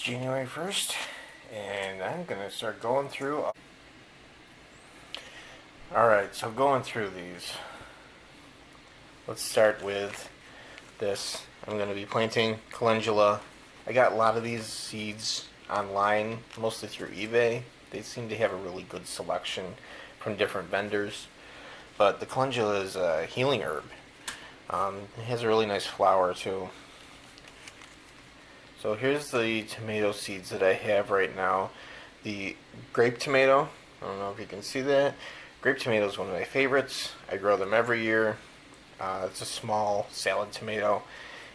January 1st, and I'm going to start going through. Alright, so going through these. Let's start with this. I'm going to be planting calendula. I got a lot of these seeds online, mostly through eBay. They seem to have a really good selection from different vendors. But the calendula is a healing herb. It has a really nice flower too. So here's the tomato seeds that I have right now. The grape tomato, I don't know if you can see that. Grape tomato is one of my favorites. I grow them every year. It's a small salad tomato.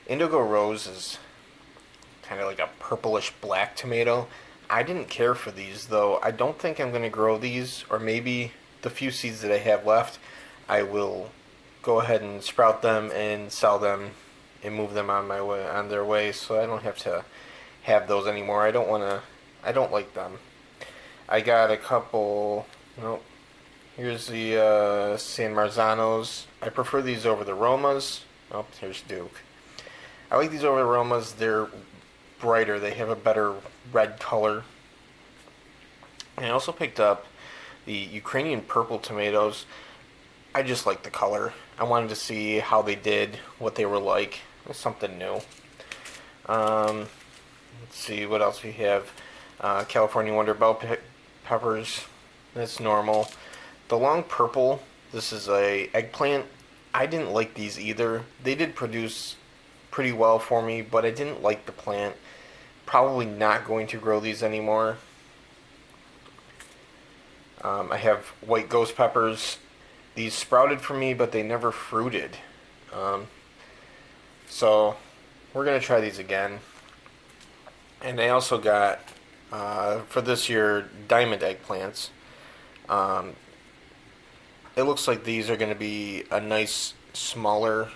Indigo rose is kind of like a purplish black tomato. I didn't care for these though. I don't think I'm going to grow these, or maybe the few seeds that I have left, I will go ahead and sprout them and sell them and move them on their way, so I don't have to have those anymore. I don't like them. I got a couple. Nope. Here's the San Marzanos. I prefer these over the Romas. Oh, here's Duke. I like these over the Romas. They're brighter. They have a better red color. And I also picked up the Ukrainian purple tomatoes. I just like the color. I wanted to see how they did, what they were like. It was something new. Let's see what else we have. California Wonder Bell peppers. That's normal. The long purple. This is a eggplant. I didn't like these either. They did produce pretty well for me, but I didn't like the plant. Probably not going to grow these anymore. I have white ghost peppers. These sprouted for me, but they never fruited. So we're going to try these again. And I also got, for this year, diamond eggplants. It looks like these are going to be a nice, smaller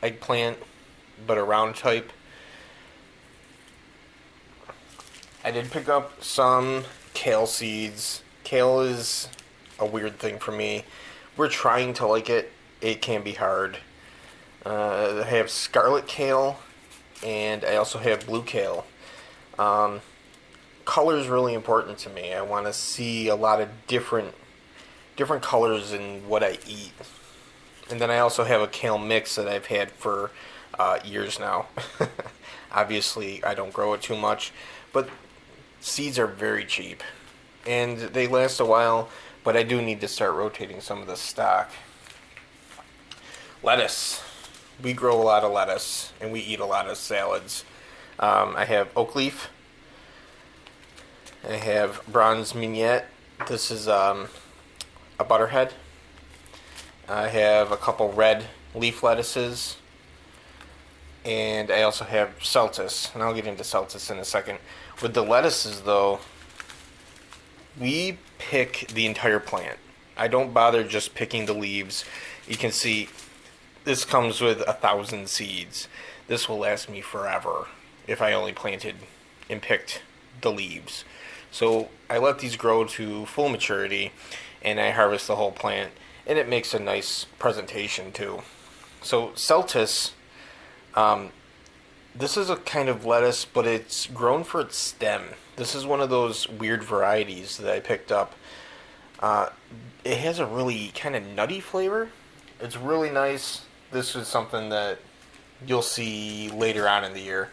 eggplant, but a round type. I did pick up some kale seeds. Kale is a weird thing for me. We're trying to like it. It can be hard. I have scarlet kale, and I also have blue kale. Color is really important to me. I want to see a lot of different colors in what I eat. And then I also have a kale mix that I've had for years now. Obviously, I don't grow it too much, but seeds are very cheap, and they last a while. But I do need to start rotating some of the stock. Lettuce. We grow a lot of lettuce, and we eat a lot of salads. I have oak leaf. I have bronze mignette. This is a butterhead. I have a couple red leaf lettuces. And I also have Celtis, and I'll get into Celtis in a second. With the lettuces, though, we pick the entire plant. I don't bother just picking the leaves. You can see this comes with 1,000 seeds. This will last me forever if I only planted and picked the leaves. So I let these grow to full maturity, and I harvest the whole plant, and it makes a nice presentation too. So Celtis, this is a kind of lettuce, but it's grown for its stem. This is one of those weird varieties that I picked up. It has a really kind of nutty flavor. It's really nice. This is something that you'll see later on in the year.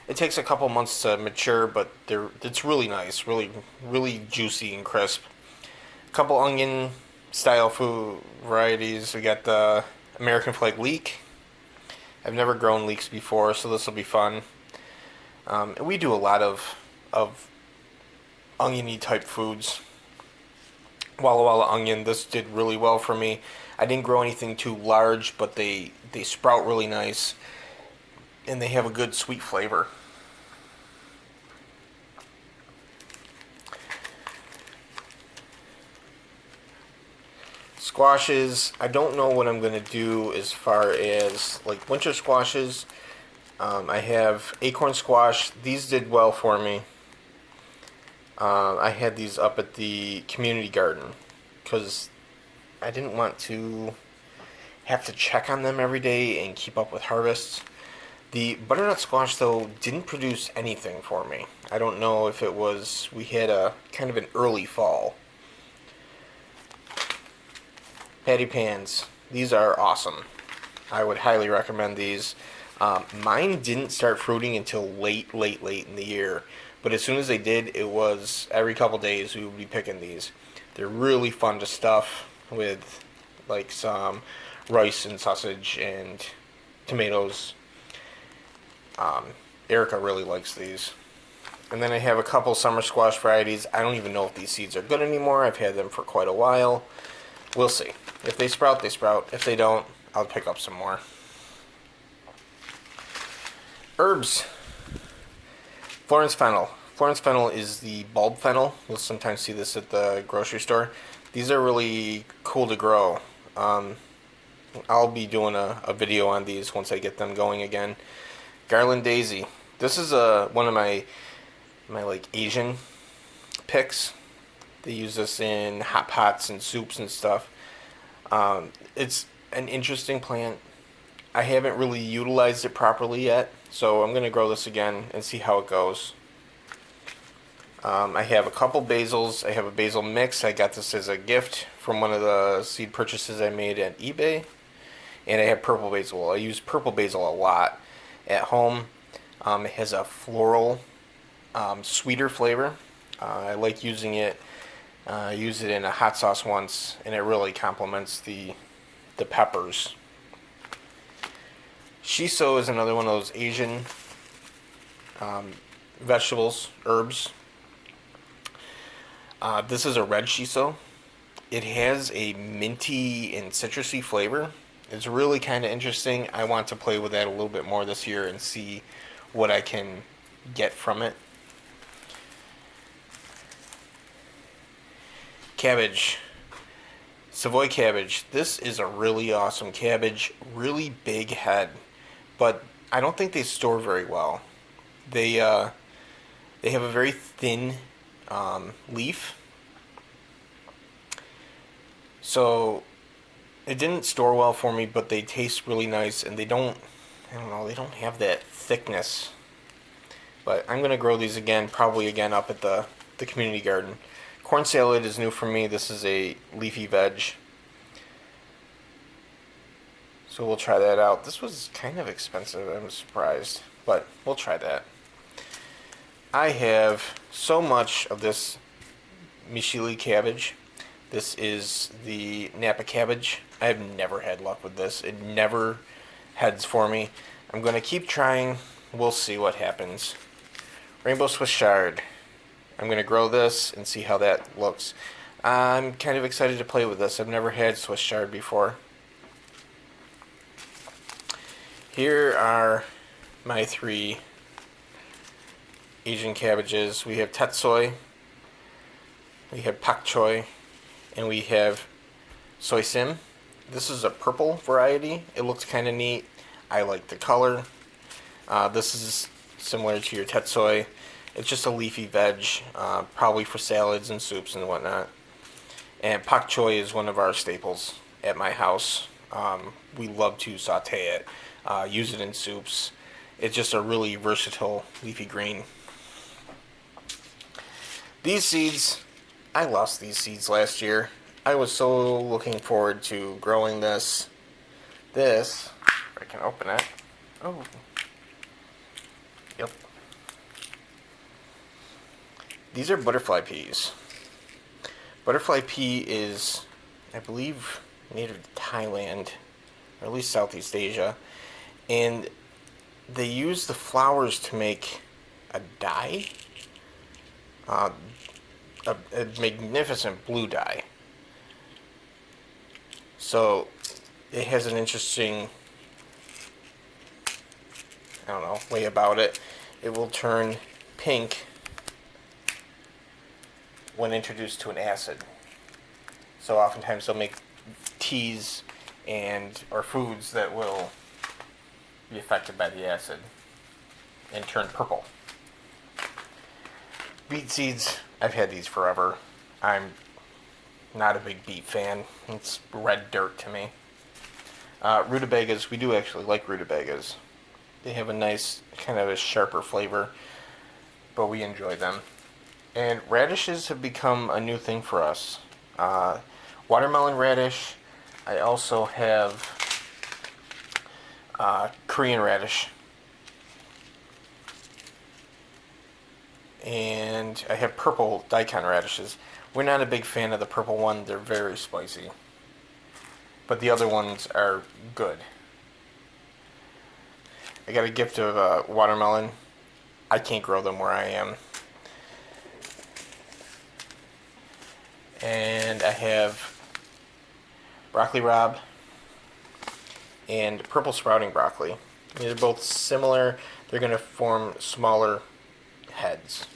It takes a couple months to mature, but it's really nice, really, really juicy and crisp. A couple onion style food varieties. We got the American flag leek. I've never grown leeks before, so this will be fun. And we do a lot of oniony type foods. Walla Walla onion, this did really well for me. I didn't grow anything too large, but they sprout really nice, and they have a good sweet flavor. Squashes, I don't know what I'm going to do as far as like winter squashes. I have acorn squash. These did well for me. I had these up at the community garden because I didn't want to have to check on them every day and keep up with harvests. The butternut squash, though, didn't produce anything for me. I don't know if it was we had a kind of an early fall. Patty pans. These are awesome. I would highly recommend these. Mine didn't start fruiting until late, late, late in the year. But as soon as they did, it was every couple days we would be picking these. They're really fun to stuff with like some rice and sausage and tomatoes. Erica really likes these. And then I have a couple summer squash varieties. I don't even know if these seeds are good anymore. I've had them for quite a while. We'll see. If they sprout, they sprout. If they don't, I'll pick up some more. Herbs. Florence fennel. Florence fennel is the bulb fennel. You'll sometimes see this at the grocery store. These are really cool to grow. I'll be doing a video on these once I get them going again. Garland daisy. This is one of my like Asian picks. They use this in hot pots and soups and stuff. It's an interesting plant. I haven't really utilized it properly yet, so I'm going to grow this again and see how it goes. I have a couple basils. I have a basil mix. I got this as a gift from one of the seed purchases I made at eBay. And I have purple basil. I use purple basil a lot at home. It has a floral, sweeter flavor. I like using it. I used it in a hot sauce once, and it really complements the peppers. Shiso is another one of those Asian vegetables, herbs. This is a red shiso. It has a minty and citrusy flavor. It's really kind of interesting. I want to play with that a little bit more this year and see what I can get from it. Cabbage. Savoy cabbage. This is a really awesome cabbage. Really big head. But I don't think they store very well. They have a very thin leaf. So it didn't store well for me, but they taste really nice, and they don't have that thickness. But I'm going to grow these again, probably again up at the community garden. Corn salad is new for me. This is a leafy veg. So we'll try that out. This was kind of expensive, I'm surprised, but we'll try that. I have so much of this Michili cabbage. This is the Napa cabbage. I have never had luck with this. It never heads for me. I'm going to keep trying. We'll see what happens. Rainbow Swiss chard. I'm going to grow this and see how that looks. I'm kind of excited to play with this. I've never had Swiss chard before. Here are my three Asian cabbages. We have tetsoi, we have pak choi, and we have soy sim. This is a purple variety. It looks kind of neat. I like the color. This is similar to your tetsoi. It's just a leafy veg, probably for salads and soups and whatnot. And pak choi is one of our staples at my house. We love to saute it, use it in soups. It's just a really versatile leafy green. These seeds, I lost these seeds last year. I was so looking forward to growing this. If I can open it. Oh. Yep. These are butterfly peas. Butterfly pea is, I believe, native to Thailand, or at least Southeast Asia. And they use the flowers to make a dye. A magnificent blue dye. So it has an interesting, way about it. It will turn pink when introduced to an acid. So oftentimes they'll make teas or foods that will be affected by the acid and turn purple. Beet seeds, I've had these forever. I'm not a big beet fan. It's red dirt to me. Rutabagas, we do actually like rutabagas. They have a nice, kind of a sharper flavor, but we enjoy them. And radishes have become a new thing for us. Watermelon radish. I also have Korean radish. And I have purple daikon radishes. We're not a big fan of the purple one. They're very spicy. But the other ones are good. I got a gift of watermelon. I can't grow them where I am. And I have broccoli rabe and purple sprouting broccoli. They're both similar. They're going to form smaller heads.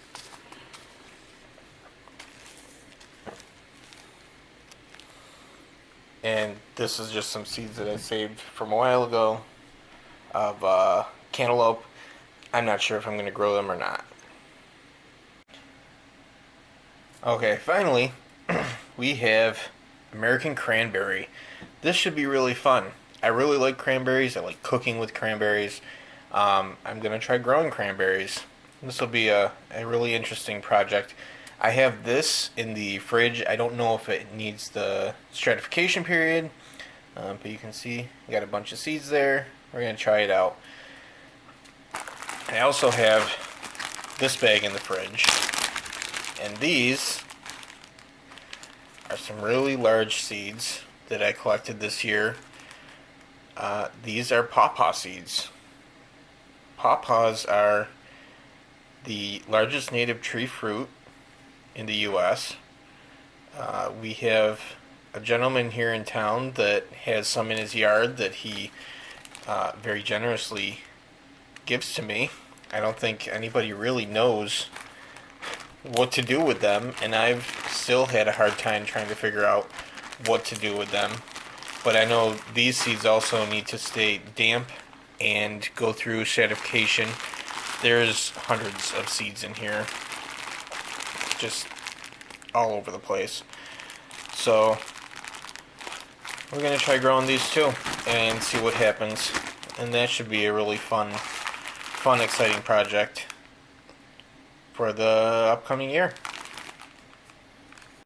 And this is just some seeds that I saved from a while ago of cantaloupe. I'm not sure if I'm going to grow them or not. Okay, finally, we have American cranberry. This should be really fun. I really like cranberries. I like cooking with cranberries. I'm going to try growing cranberries. This will be a really interesting project. I have this in the fridge. I don't know if it needs the stratification period, but you can see we got a bunch of seeds there. We're going to try it out. I also have this bag in the fridge, and these are some really large seeds that I collected this year. These are pawpaw seeds. Pawpaws are the largest native tree fruit in the U.S. We have a gentleman here in town that has some in his yard that he very generously gives to me. I don't think anybody really knows what to do with them, and I've still had a hard time trying to figure out what to do with them. But I know these seeds also need to stay damp and go through stratification. There's hundreds of seeds in here, just all over the place. So we're going to try growing these too and see what happens. And that should be a really fun, exciting project for the upcoming year.